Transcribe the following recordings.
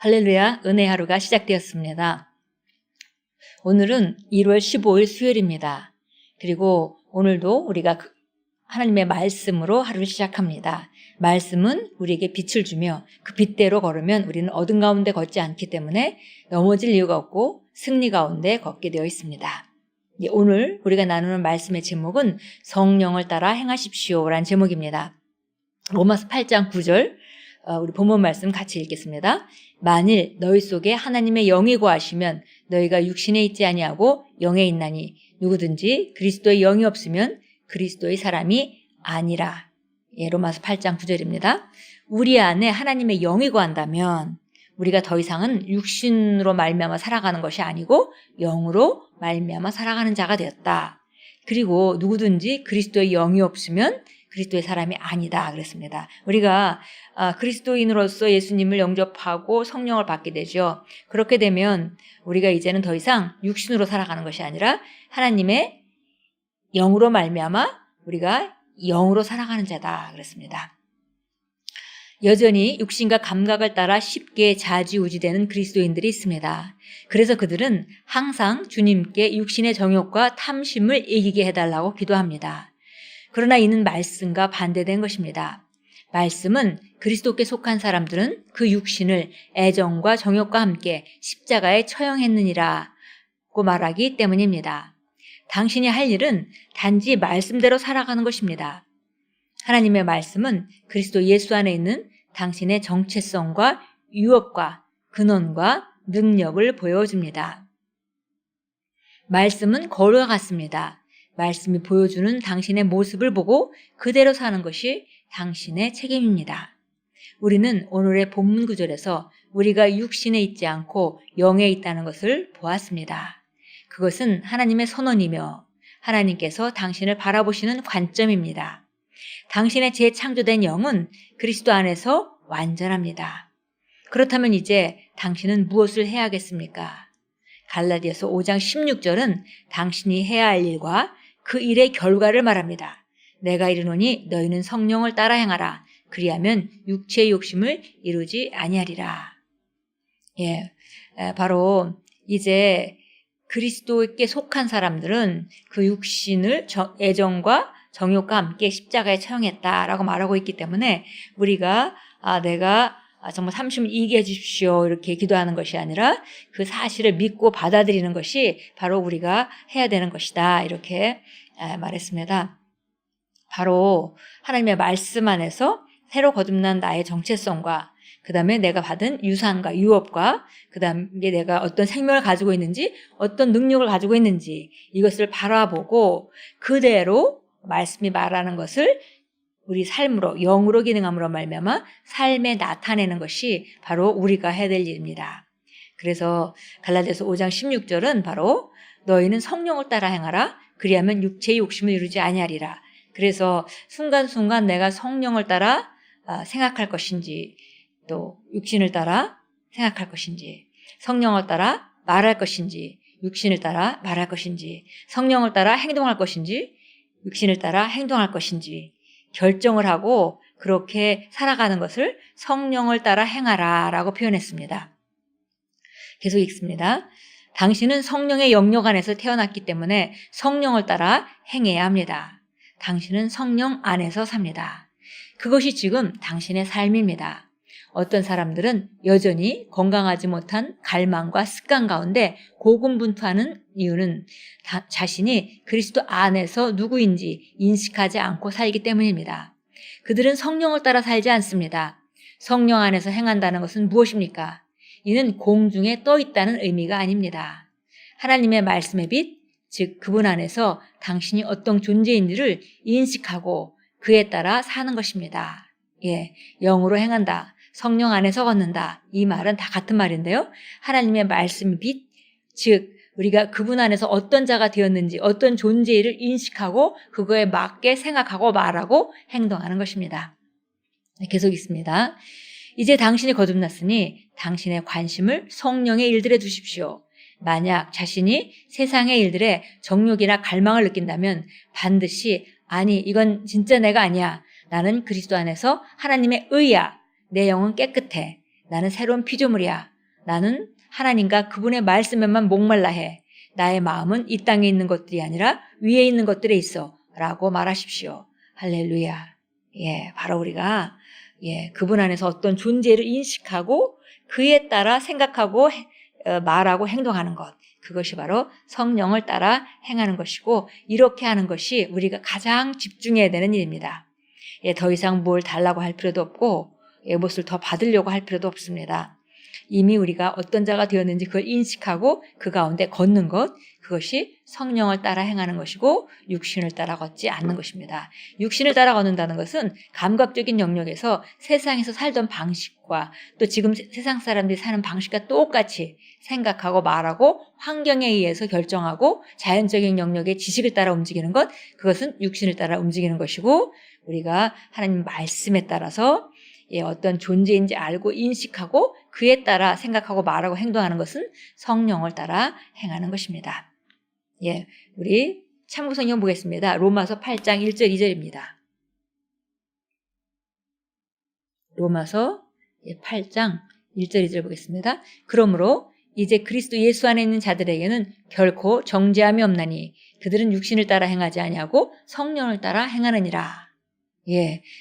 할렐루야, 은혜 하루가 시작되었습니다. 오늘은 1월 15일 수요일입니다. 그리고 오늘도 우리가 하나님의 말씀으로 하루를 시작합니다. 말씀은 우리에게 빛을 주며 그 빛대로 걸으면 우리는 어둠 가운데 걷지 않기 때문에 넘어질 이유가 없고 승리 가운데 걷게 되어 있습니다. 오늘 우리가 나누는 말씀의 제목은 성령을 따라 행하십시오라는 제목입니다. 로마서 8장 9절 우리 본문 말씀 같이 읽겠습니다. 만일 너희 속에 하나님의 영이 거하시면 너희가 육신에 있지 아니하고 영에 있나니 누구든지 그리스도의 영이 없으면 그리스도의 사람이 아니라. 로마서 8장 9절입니다. 우리 안에 하나님의 영이 거한다면 우리가 더 이상은 육신으로 말미암아 살아가는 것이 아니고 영으로 말미암아 살아가는 자가 되었다. 그리고 누구든지 그리스도의 영이 없으면 그리스도의 사람이 아니다 그랬습니다. 우리가 그리스도인으로서 예수님을 영접하고 성령을 받게 되죠. 그렇게 되면 우리가 이제는 더 이상 육신으로 살아가는 것이 아니라 하나님의 영으로 말미암아 우리가 영으로 살아가는 자다 그랬습니다. 여전히 육신과 감각을 따라 쉽게 좌지우지되는 그리스도인들이 있습니다. 그래서 그들은 항상 주님께 육신의 정욕과 탐심을 이기게 해달라고 기도합니다. 그러나 이는 말씀과 반대된 것입니다. 말씀은 그리스도께 속한 사람들은 그 육신을 애정과 정욕과 함께 십자가에 처형했느니라고 말하기 때문입니다. 당신이 할 일은 단지 말씀대로 살아가는 것입니다. 하나님의 말씀은 그리스도 예수 안에 있는 당신의 정체성과 유업과 근원과 능력을 보여줍니다. 말씀은 거울과 같습니다. 말씀이 보여주는 당신의 모습을 보고 그대로 사는 것이 당신의 책임입니다. 우리는 오늘의 본문 구절에서 우리가 육신에 있지 않고 영에 있다는 것을 보았습니다. 그것은 하나님의 선언이며 하나님께서 당신을 바라보시는 관점입니다. 당신의 재창조된 영은 그리스도 안에서 완전합니다. 그렇다면 이제 당신은 무엇을 해야겠습니까? 갈라디아서 5장 16절은 당신이 해야 할 일과 그 일의 결과를 말합니다. 내가 이르노니 너희는 성령을 따라 행하라. 그리하면 육체의 욕심을 이루지 아니하리라. 바로 이제 그리스도께 속한 사람들은 그 육신을 애정과 정욕과 함께 십자가에 처형했다라고 말하고 있기 때문에 우리가 내가 정말 삼심을 이기게 해주십시오 이렇게 기도하는 것이 아니라 그 사실을 믿고 받아들이는 것이 바로 우리가 해야 되는 것이다 이렇게 말했습니다. 바로 하나님의 말씀 안에서 새로 거듭난 나의 정체성과 그 다음에 내가 받은 유산과 유업과 그 다음에 내가 어떤 생명을 가지고 있는지 어떤 능력을 가지고 있는지 이것을 바라보고 그대로 말씀이 말하는 것을 우리 삶으로 영으로 기능함으로 말미암아 삶에 나타내는 것이 바로 우리가 해야 될 일입니다. 그래서 갈라디아서 5장 16절은 바로 너희는 성령을 따라 행하라. 그리하면 육체의 욕심을 이루지 아니하리라. 그래서 순간순간 내가 성령을 따라 생각할 것인지 또 육신을 따라 생각할 것인지 성령을 따라 말할 것인지 육신을 따라 말할 것인지 성령을 따라 행동할 것인지 육신을 따라 행동할 것인지 결정을 하고 그렇게 살아가는 것을 성령을 따라 행하라 라고 표현했습니다. 계속 읽습니다. 당신은 성령의 영역 안에서 태어났기 때문에 성령을 따라 행해야 합니다. 당신은 성령 안에서 삽니다. 그것이 지금 당신의 삶입니다. 어떤 사람들은 여전히 건강하지 못한 갈망과 습관 가운데 고군분투하는 이유는 자신이 그리스도 안에서 누구인지 인식하지 않고 살기 때문입니다. 그들은 성령을 따라 살지 않습니다. 성령 안에서 행한다는 것은 무엇입니까? 이는 공중에 떠 있다는 의미가 아닙니다. 하나님의 말씀의 빛, 즉 그분 안에서 당신이 어떤 존재인지를 인식하고 그에 따라 사는 것입니다. 영으로 행한다. 성령 안에서 걷는다. 이 말은 다 같은 말인데요. 하나님의 말씀의 빛, 즉 우리가 그분 안에서 어떤 자가 되었는지 어떤 존재를 인식하고 그거에 맞게 생각하고 말하고 행동하는 것입니다. 계속 있습니다. 이제 당신이 거듭났으니 당신의 관심을 성령의 일들에 두십시오. 만약 자신이 세상의 일들에 정욕이나 갈망을 느낀다면 반드시 아니 이건 진짜 내가 아니야. 나는 그리스도 안에서 하나님의 의야. 내 영은 깨끗해. 나는 새로운 피조물이야. 나는 하나님과 그분의 말씀에만 목말라 해. 나의 마음은 이 땅에 있는 것들이 아니라 위에 있는 것들에 있어. 라고 말하십시오. 할렐루야. 예, 바로 우리가 그분 안에서 어떤 존재를 인식하고 그에 따라 생각하고 말하고 행동하는 것. 그것이 바로 성령을 따라 행하는 것이고, 이렇게 하는 것이 우리가 가장 집중해야 되는 일입니다. 더 이상 뭘 달라고 할 필요도 없고 무엇을 더 받으려고 할 필요도 없습니다. 이미 우리가 어떤 자가 되었는지 그걸 인식하고 그 가운데 걷는 것, 그것이 성령을 따라 행하는 것이고 육신을 따라 걷지 않는 것입니다. 육신을 따라 걷는다는 것은 감각적인 영역에서 세상에서 살던 방식과 또 지금 세상 사람들이 사는 방식과 똑같이 생각하고 말하고 환경에 의해서 결정하고 자연적인 영역의 지식을 따라 움직이는 것, 그것은 육신을 따라 움직이는 것이고, 우리가 하나님 말씀에 따라서 어떤 존재인지 알고 인식하고 그에 따라 생각하고 말하고 행동하는 것은 성령을 따라 행하는 것입니다. 우리 참고성경 보겠습니다. 로마서 8장 1절 2절입니다. 로마서 8장 1절 2절 보겠습니다. 그러므로 이제 그리스도 예수 안에 있는 자들에게는 결코 정죄함이 없나니 그들은 육신을 따라 행하지 아니하고 성령을 따라 행하느니라.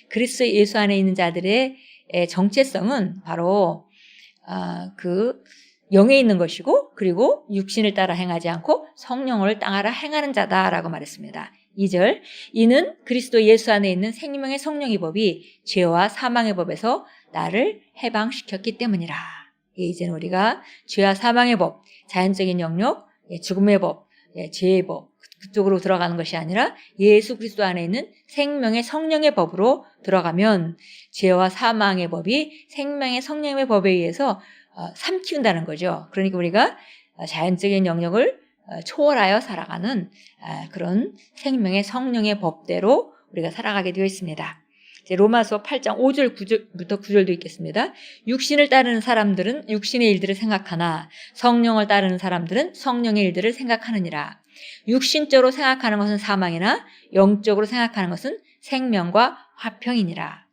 그리스도 예수 안에 있는 자들의 정체성은 바로 그 영에 있는 것이고, 그리고 육신을 따라 행하지 않고 성령을 따라 행하는 자다라고 말했습니다. 2절, 이는 그리스도 예수 안에 있는 생명의 성령의 법이 죄와 사망의 법에서 나를 해방시켰기 때문이라. 이제는 우리가 죄와 사망의 법, 자연적인 영역, 죽음의 법, 죄의 법, 그쪽으로 들어가는 것이 아니라 예수 그리스도 안에 있는 생명의 성령의 법으로 들어가면 죄와 사망의 법이 생명의 성령의 법에 의해서 삼키운다는 거죠. 그러니까 우리가 자연적인 영역을 초월하여 살아가는 그런 생명의 성령의 법대로 우리가 살아가게 되어 있습니다. 로마서 8장 5절 9절부터 9절도 있겠습니다. 육신을 따르는 사람들은 육신의 일들을 생각하나 성령을 따르는 사람들은 성령의 일들을 생각하느니라. 육신적으로 생각하는 것은 사망이나 영적으로 생각하는 것은 생명과 화평이니라.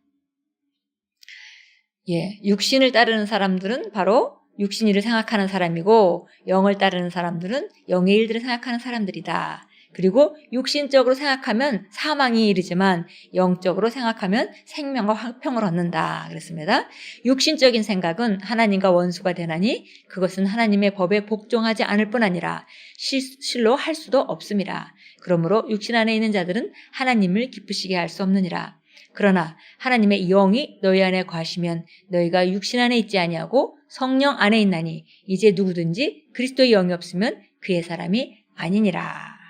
육신을 따르는 사람들은 바로 육신 일을 생각하는 사람이고, 영을 따르는 사람들은 영의 일들을 생각하는 사람들이다. 그리고 육신적으로 생각하면 사망이 이르지만 영적으로 생각하면 생명과 화평을 얻는다 그랬습니다. 육신적인 생각은 하나님과 원수가 되나니 그것은 하나님의 법에 복종하지 않을 뿐 아니라 실로 할 수도 없음이라. 그러므로 육신 안에 있는 자들은 하나님을 기쁘시게 할 수 없느니라. 그러나 하나님의 영이 너희 안에 거하시면 너희가 육신 안에 있지 아니하고 성령 안에 있나니 이제 누구든지 그리스도의 영이 없으면 그의 사람이 아니니라.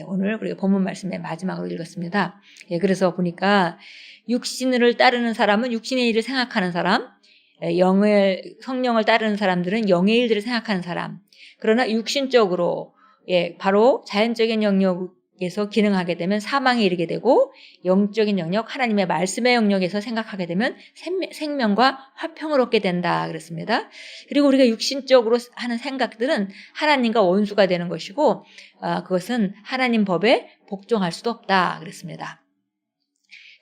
오늘 우리가 본문 말씀의 마지막으로 읽었습니다. 그래서 보니까 육신을 따르는 사람은 육신의 일을 생각하는 사람, 성령을 따르는 사람들은 영의 일들을 생각하는 사람. 그러나 육신적으로 바로 자연적인 영역에서 기능하게 되면 사망에 이르게 되고, 영적인 영역, 하나님의 말씀의 영역에서 생각하게 되면 생명과 화평을 얻게 된다 그랬습니다. 그리고 우리가 육신적으로 하는 생각들은 하나님과 원수가 되는 것이고, 그것은 하나님 법에 복종할 수도 없다 그랬습니다.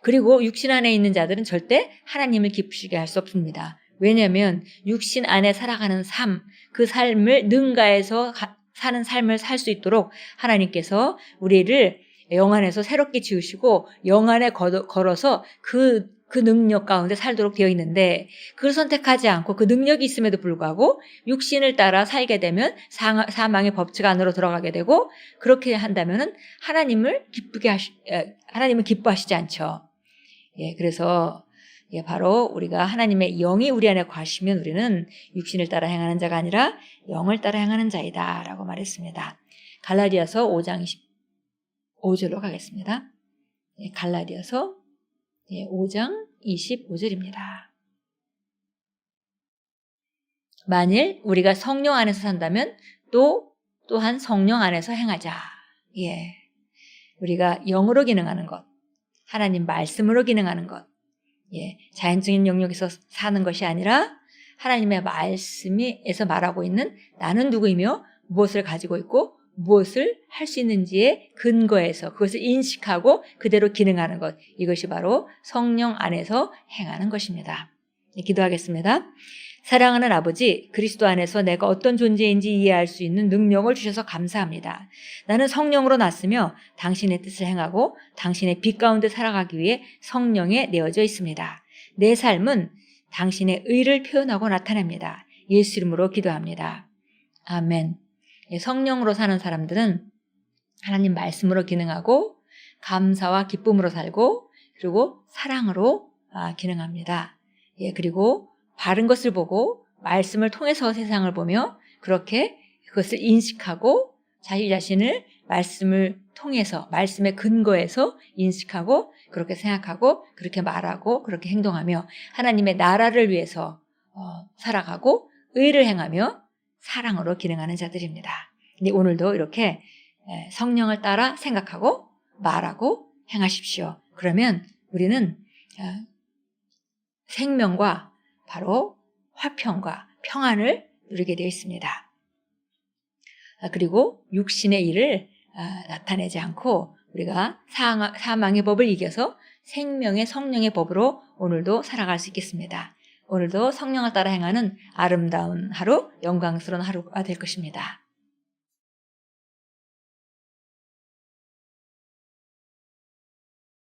그리고 육신 안에 있는 자들은 절대 하나님을 기쁘시게 할 수 없습니다. 왜냐하면 육신 안에 살아가는 삶, 그 삶을 능가해서 사는 삶을 살 수 있도록 하나님께서 우리를 영 안에서 새롭게 지으시고 영 안에 걸어서 그 능력 가운데 살도록 되어 있는데, 그걸 선택하지 않고 그 능력이 있음에도 불구하고 육신을 따라 살게 되면 사망의 법칙 안으로 들어가게 되고, 그렇게 한다면은 하나님을 기뻐하시지 않죠. 그래서 바로 우리가 하나님의 영이 우리 안에 거하시면 우리는 육신을 따라 행하는 자가 아니라 영을 따라 행하는 자이다 라고 말했습니다. 갈라디아서 5장 25절로 가겠습니다. 갈라디아서 5장 25절입니다. 만일 우리가 성령 안에서 산다면 또한 성령 안에서 행하자. 우리가 영으로 기능하는 것, 하나님 말씀으로 기능하는 것, 자연적인 영역에서 사는 것이 아니라 하나님의 말씀에서 말하고 있는 나는 누구이며 무엇을 가지고 있고 무엇을 할 수 있는지에 근거해서 그것을 인식하고 그대로 기능하는 것, 이것이 바로 성령 안에서 행하는 것입니다. 기도하겠습니다. 사랑하는 아버지, 그리스도 안에서 내가 어떤 존재인지 이해할 수 있는 능력을 주셔서 감사합니다. 나는 성령으로 났으며 당신의 뜻을 행하고 당신의 빛 가운데 살아가기 위해 성령에 내어져 있습니다. 내 삶은 당신의 의를 표현하고 나타냅니다. 예수 이름으로 기도합니다. 아멘. 성령으로 사는 사람들은 하나님 말씀으로 기능하고 감사와 기쁨으로 살고 그리고 사랑으로 기능합니다. 그리고 바른 것을 보고 말씀을 통해서 세상을 보며 그렇게 그것을 인식하고 자기 자신을 말씀을 통해서 말씀의 근거에서 인식하고 그렇게 생각하고 그렇게 말하고 그렇게 행동하며 하나님의 나라를 위해서 살아가고 의를 행하며 사랑으로 기능하는 자들입니다. 근데 오늘도 이렇게 성령을 따라 생각하고 말하고 행하십시오. 그러면 우리는 생명과 바로 화평과 평안을 누리게 되어 있습니다. 그리고 육신의 일을 나타내지 않고 우리가 사망의 법을 이겨서 생명의 성령의 법으로 오늘도 살아갈 수 있겠습니다. 오늘도 성령을 따라 행하는 아름다운 하루, 영광스러운 하루가 될 것입니다.